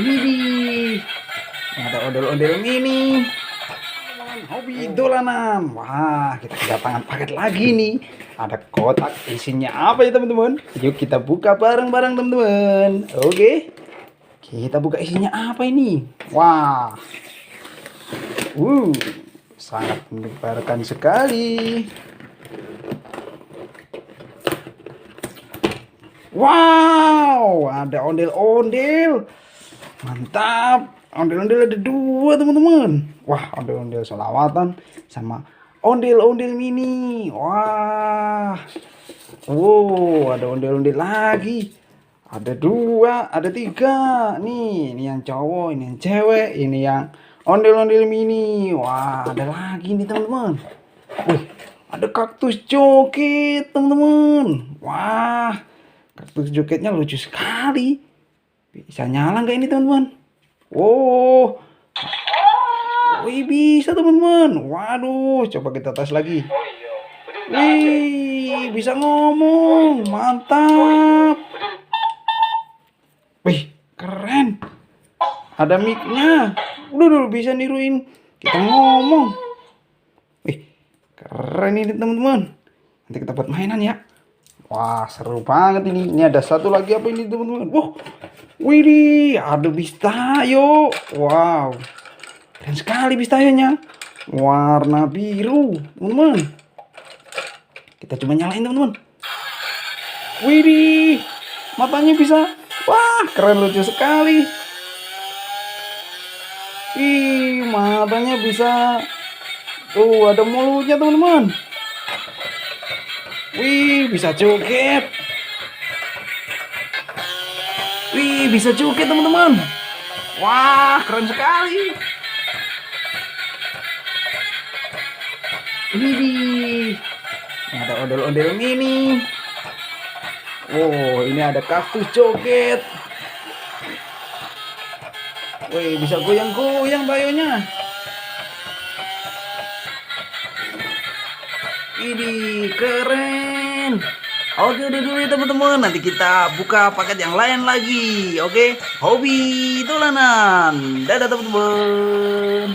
Widih, ada ondel-ondel mini. Hobi dolanan. Wah, kita kedatangan paket lagi nih. Ada kotak isinya apa ya teman-teman? Yuk kita buka bareng-bareng teman-teman. Oke. Kita buka isinya apa ini? Wah. Uh, sangat menyebarkan sekali. Wow, ada ondel-ondel. Mantap. Ondel-ondel ada dua teman-teman. Wah, ondel-ondel selawatan sama ondel-ondel mini. Wah. Wow, ada ondel-ondel lagi. Ada dua, ada tiga. Nih, ini yang cowok, ini yang cewek, ini yang ondel-ondel mini. Wah, ada lagi nih teman-teman. Wih, ada kaktus joget teman-teman. Wah, kaktus jogetnya lucu sekali. Bisa nyala nggak ini teman-teman? Oh, wih bisa teman-teman. Waduh, coba kita tes lagi. Wih, bisa ngomong. Mantap. Wih, keren. Ada mic-nya. Udah bisa niruin kita ngomong. Wih, keren ini teman-teman. Nanti kita buat mainan ya. Wah, seru banget ini. Ini ada satu lagi apa ini teman-teman? Wah, widih, ada Bistayo. Wow, keren sekali Bistayonya. Warna biru, teman-teman. Kita coba nyalain teman-teman. Widih, matanya bisa. Wah, keren lucu sekali. Ih, matanya bisa. Tuh, ada mulutnya teman-teman. Wih, bisa joget. Wih, bisa joget teman-teman. Wah, keren sekali. Widih, ini ada ondel-ondel mini. Oh, ini ada kaktus joget. Wih, bisa goyang-goyang bayonya. Ini keren. Oke, udah dulu ya teman-teman. Nanti kita buka paket yang lain lagi. Oke, hobi dolanan. Dadah teman-teman.